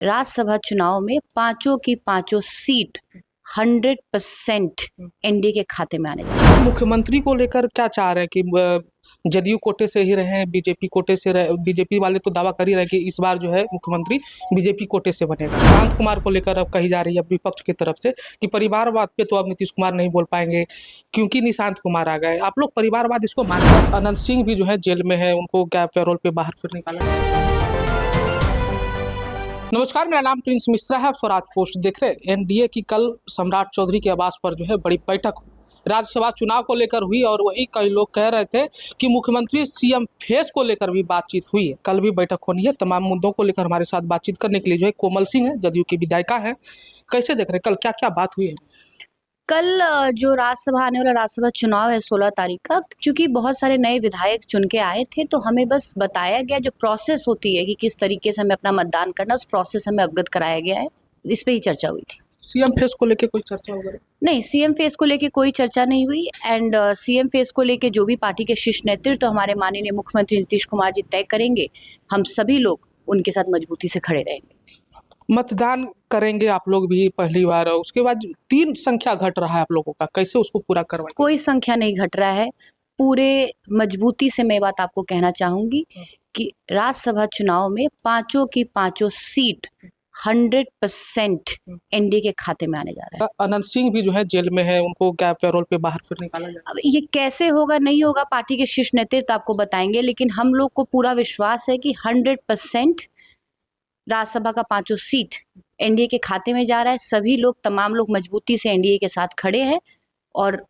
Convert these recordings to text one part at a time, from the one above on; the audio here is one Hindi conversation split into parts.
राज्यसभा चुनाव में पांचों की पांचों सीट 100% एनडीए के खाते में आने जा रही है। मुख्यमंत्री को लेकर क्या चाह रहे हैं कि जदयू कोटे से ही रहे, बीजेपी कोटे से रहे? बीजेपी वाले तो दावा कर ही रहे कि इस बार जो है मुख्यमंत्री बीजेपी कोटे से बनेगा। निशांत कुमार को लेकर अब कही जा रही है विपक्ष की तरफ से कि परिवारवाद पे तो अब नीतीश कुमार नहीं बोल पाएंगे क्योंकि निशांत कुमार आ गए। आप लोग परिवारवाद इसको मानते हैं? अनंत सिंह भी जो है जेल में है, उनको क्या पैरोल पे बाहर फिर निकाला गया। नमस्कार, मेरा नाम प्रिंस मिश्रा है। आप स्वराज पोस्ट देख रहे हैं। एनडीए की कल सम्राट चौधरी के आवास पर जो है बड़ी बैठक राज्यसभा चुनाव को लेकर हुई और वही कई लोग कह रहे थे कि मुख्यमंत्री सीएम फेस को लेकर भी बातचीत हुई है। कल भी बैठक होनी है। तमाम मुद्दों को लेकर हमारे साथ बातचीत करने के लिए जो है कोमल सिंह है, जदयू की विधायिका है। कैसे देख रहे हैं, कल क्या क्या बात हुई है? कल जो राज्यसभा आने वाला राज्यसभा चुनाव है 16 तारीख का, क्योंकि बहुत सारे नए विधायक चुन के आए थे, तो हमें बस बताया गया जो प्रोसेस होती है कि किस तरीके से हमें अपना मतदान करना, उस प्रोसेस हमें अवगत कराया गया है। इस पे ही चर्चा हुई थी। सीएम फेस को लेकर कोई चर्चा वगैरह नहीं, सीएम फेस को लेके कोई चर्चा नहीं हुई। एंड सीएम फेस को लेके जो भी पार्टी के शीर्ष नेतृत्व तो हमारे माननीय मुख्यमंत्री नीतीश कुमार जी तय करेंगे, हम सभी लोग उनके साथ मजबूती से खड़े रहेंगे। मतदान करेंगे आप लोग भी पहली बार, उसके बाद 3 संख्या घट रहा है आप लोगों का, कैसे उसको पूरा करवाएं? कोई संख्या नहीं घट रहा है। पूरे मजबूती से मैं बात आपको कहना चाहूंगी कि राज्यसभा चुनाव में पांचों की पांचों सीट 100% एनडीए के खाते में आने जा रहा है। अनंत सिंह भी जो है जेल में है, उनको क्या पैरोल पे बाहर फिर निकाला जाए? अब ये कैसे होगा नहीं होगा, पार्टी के शीर्ष नेतृत्व आपको बताएंगे, लेकिन हम लोग को पूरा विश्वास है कि 100% राज्यसभा का पांचों सीट एनडीए के खाते में जा रहा है। सभी लोग, तमाम लोग मजबूती से एनडीए के साथ खड़े हैं और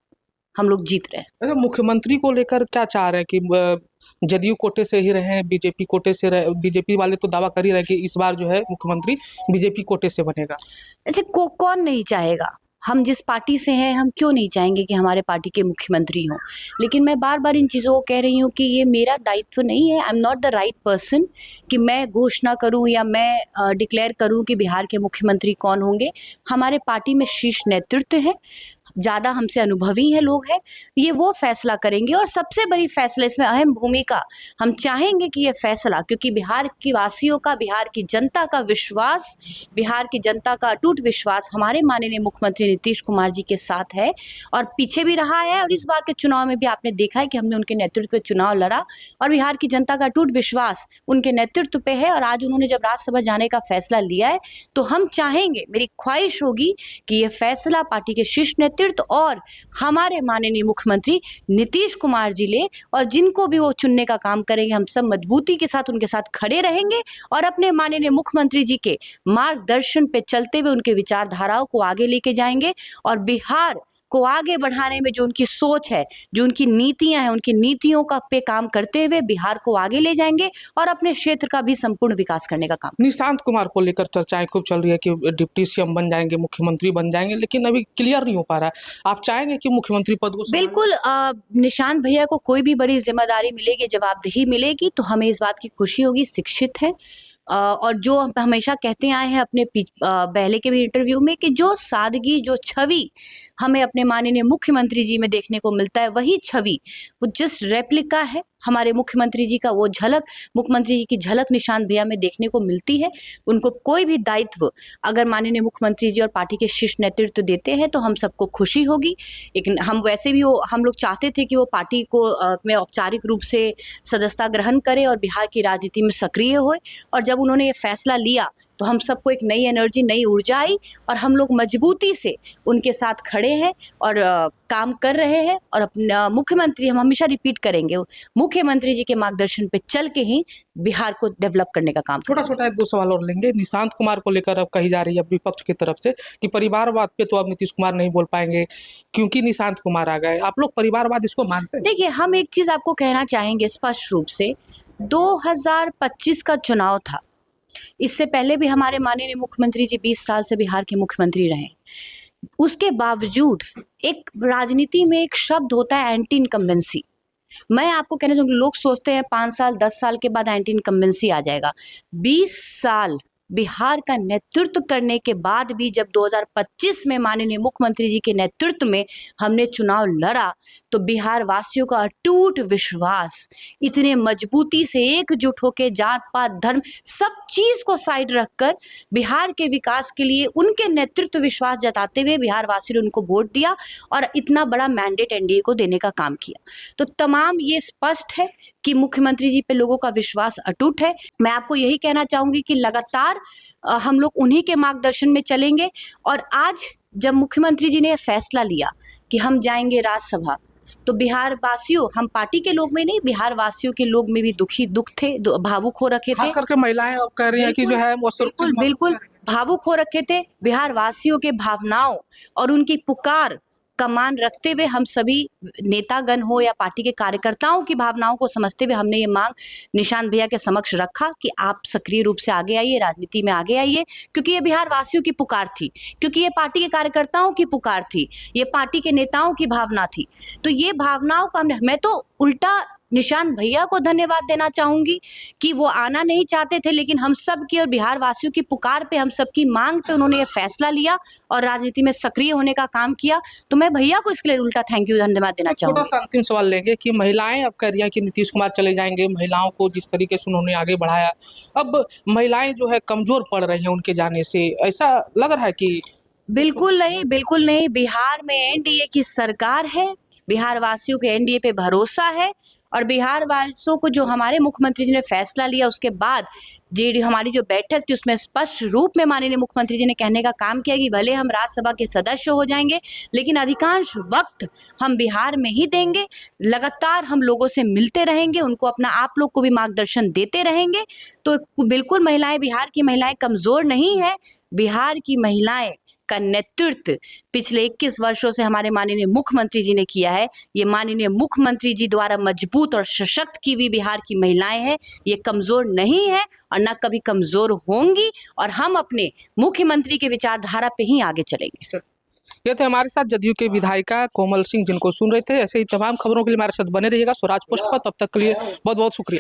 हम लोग जीत रहे हैं। मुख्यमंत्री को लेकर क्या चाह रहे हैं कि जदयू कोटे से ही रहे, बीजेपी कोटे से रहे? बीजेपी वाले तो दावा कर ही रहे कि इस बार जो है मुख्यमंत्री बीजेपी कोटे से बनेगा। ऐसे कौन नहीं चाहेगा? हम जिस पार्टी से हैं, हम क्यों नहीं चाहेंगे कि हमारे पार्टी के मुख्यमंत्री हों? लेकिन मैं बार बार इन चीज़ों को कह रही हूँ कि ये मेरा दायित्व नहीं है। I am not the right person कि मैं घोषणा करूँ या मैं डिक्लेयर करूँ कि बिहार के मुख्यमंत्री कौन होंगे। हमारे पार्टी में शीर्ष नेतृत्व है, ज़्यादा हमसे अनुभवी हैं लोग हैं, ये वो फैसला करेंगे। और सबसे बड़ी फैसला, इसमें अहम भूमिका हम चाहेंगे कि ये फैसला, क्योंकि बिहार की वासियों का, बिहार की जनता का विश्वास, बिहार की जनता का अटूट विश्वास हमारे माननीय मुख्यमंत्री नीतीश कुमार जी के साथ है और पीछे भी रहा है। और इस बार के चुनाव में भी आपने देखा है कि हमने उनके नेतृत्व पे चुनाव लड़ा और बिहार की जनता का अटूट विश्वास उनके नेतृत्व पे है। और आज उन्होंने जब राज्यसभा जाने का फैसला लिया है, तो हम चाहेंगे, मेरी ख्वाहिश होगी कि ये फैसला पार्टी के शीर्ष नेतृत्व और हमारे माननीय मुख्यमंत्री नीतीश कुमार जी ले, और जिनको भी वो चुनने का काम करेंगे, हम सब मजबूती के साथ उनके साथ खड़े रहेंगे और अपने माननीय मुख्यमंत्री जी के मार्गदर्शन पे चलते हुए उनके विचारधाराओं को आगे लेके जाएंगे और बिहार को आगे बढ़ाने में जो उनकी सोच है, जो उनकी नीतियां हैं, उनकी नीतियों का पे काम करते हुए बिहार को आगे ले जाएंगे और अपने क्षेत्र का भी संपूर्ण विकास करने का काम। निशांत कुमार को लेकर चर्चाएं खूब चल रही है कि डिप्टी सीएम बन जाएंगे, मुख्यमंत्री बन जाएंगे, लेकिन अभी क्लियर नहीं हो पा रहा है। आप चाहेंगे कि मुख्यमंत्री पद को बिल्कुल निशांत भैया को कोई भी बड़ी जिम्मेदारी मिलेगी, जवाबदेही मिलेगी, तो हमें इस बात की खुशी होगी। शिक्षित है और जो हम हमेशा कहते आए हैं अपने पहले के भी इंटरव्यू में कि जो सादगी, जो छवि हमें अपने माननीय मुख्यमंत्री जी में देखने को मिलता है, वही छवि, वो जस्ट रेप्लिका है हमारे मुख्यमंत्री जी का। वो झलक, मुख्यमंत्री जी की झलक निशांत भैया में देखने को मिलती है। उनको कोई भी दायित्व अगर माननीय मुख्यमंत्री जी और पार्टी के शीर्ष नेतृत्व देते हैं तो हम सबको खुशी होगी। लेकिन हम वैसे भी हम लोग चाहते थे कि वो पार्टी को में औपचारिक रूप से सदस्यता ग्रहण करे और बिहार की राजनीति में सक्रिय होए। और जब उन्होंने ये फैसला लिया तो हम सबको एक नई एनर्जी, नई ऊर्जा आई और हम लोग मजबूती से उनके साथ खड़े हैं और काम कर रहे हैं। और अपना मुख्यमंत्री, हम हमेशा रिपीट करेंगे, मुख्यमंत्री जी के मार्गदर्शन पे चल के ही बिहार को डेवलप करने का काम। छोटा छोटा 1-2 सवाल और लेंगे। निशांत कुमार को लेकर अब कही जा रही है विपक्ष की तरफ से कि परिवारवाद पे तो अब नीतीश कुमार नहीं बोल पाएंगे क्योंकि निशांत कुमार आ गए। आप लोग परिवारवाद इसको मानते हैं? देखिए, हम एक चीज आपको कहना चाहेंगे स्पष्ट रूप से, 2025 का चुनाव था, इससे पहले भी हमारे माननीय मुख्यमंत्री जी 20 साल से बिहार के मुख्यमंत्री रहे। उसके बावजूद एक राजनीति में एक शब्द होता है एंटी इनकम्बेंसी। मैं आपको कहना चाहूँगी, लोग सोचते हैं 5 साल 10 साल के बाद एंटी इनकम्बेंसी आ जाएगा। 20 साल बिहार का नेतृत्व करने के बाद भी जब 2025 में माननीय मुख्यमंत्री जी के नेतृत्व में हमने चुनाव लड़ा, तो बिहार वासियों का अटूट विश्वास, इतने मजबूती से एकजुट होकर जात पात धर्म सब चीज को साइड रखकर बिहार के विकास के लिए उनके नेतृत्व विश्वास जताते हुए बिहार वासियों ने उनको वोट दिया और इतना बड़ा मैंडेट एनडीए को देने का काम किया। तो तमाम ये स्पष्ट है कि मुख्यमंत्री जी पे लोगों का विश्वास अटूट है। मैं आपको यही कहना चाहूंगी कि लगातार हम लोग उन्हीं के मार्गदर्शन में चलेंगे। और आज जब मुख्यमंत्री जी ने यह फैसला लिया कि हम जाएंगे राज्यसभा, तो बिहार वासियों, हम पार्टी के लोग में नहीं, बिहार वासियों के लोग में भी दुख थे, भावुक हो रखे थे। खास करके महिलाएं अब कह रही हैं कि जो है वो बिल्कुल भावुक हो रखे थे। बिहार वासियों के भावनाओं और उनकी पुकार का मान रखते हुए हम सभी नेतागण हो या पार्टी के कार्यकर्ताओं की भावनाओं को समझते हुए हमने ये मांग निशांत भैया के समक्ष रखा कि आप सक्रिय रूप से आगे आइए, राजनीति में आगे आइए, क्योंकि ये बिहार वासियों की पुकार थी, क्योंकि ये पार्टी के कार्यकर्ताओं की पुकार थी, ये पार्टी के नेताओं की भावना थी। तो ये भावनाओं का मैं तो उल्टा निशांत भैया को धन्यवाद देना चाहूंगी कि वो आना नहीं चाहते थे, लेकिन हम सब की और बिहार वासियों की पुकार पे, हम सबकी मांग पे उन्होंने ये फैसला लिया और राजनीति में सक्रिय होने का काम किया। तो मैं भैया को इसके लिए उल्टा थैंक यू, धन्यवाद देना चाहूंगी। छोटा सा अंतिम सवाल लेंगे कि महिलाएं अब कह रही हैं कि नीतीश कुमार चले जाएंगे, महिलाओं को जिस तरीके से उन्होंने आगे बढ़ाया, अब महिलाएं जो है कमजोर पड़ रही हैं उनके जाने से, ऐसा लग रहा है कि? बिल्कुल नहीं, बिल्कुल नहीं। बिहार में एनडीए की सरकार है, बिहार वासियों के एनडीए पे भरोसा है और बिहार वासियों को जो हमारे मुख्यमंत्री जी ने फैसला लिया, उसके बाद जी हमारी जो बैठक थी उसमें स्पष्ट रूप में माननीय मुख्यमंत्री जी ने कहने का काम किया कि भले हम राज्यसभा के सदस्य हो जाएंगे, लेकिन अधिकांश वक्त हम बिहार में ही देंगे। लगातार हम लोगों से मिलते रहेंगे, उनको अपना आप लोग को भी मार्गदर्शन देते रहेंगे। तो बिल्कुल महिलाएं, बिहार की महिलाएं कमजोर नहीं है। बिहार की महिलाएं का नेतृत्व पिछले 21 वर्षों से हमारे माननीय मुख्यमंत्री जी ने किया है। ये माननीय मुख्यमंत्री जी द्वारा मजबूत और सशक्त की हुई बिहार की महिलाएं हैं। ये कमजोर नहीं है और ना कभी कमजोर होंगी, और हम अपने मुख्यमंत्री के विचारधारा पे ही आगे चलेंगे। ये थे हमारे साथ जदयू के विधायिका कोमल सिंह, जिनको सुन रहे थे। ऐसे ही तमाम खबरों के लिए हमारे साथ बने रहिएगा स्वराज पोस्ट पर। तब तक के लिए बहुत बहुत शुक्रिया।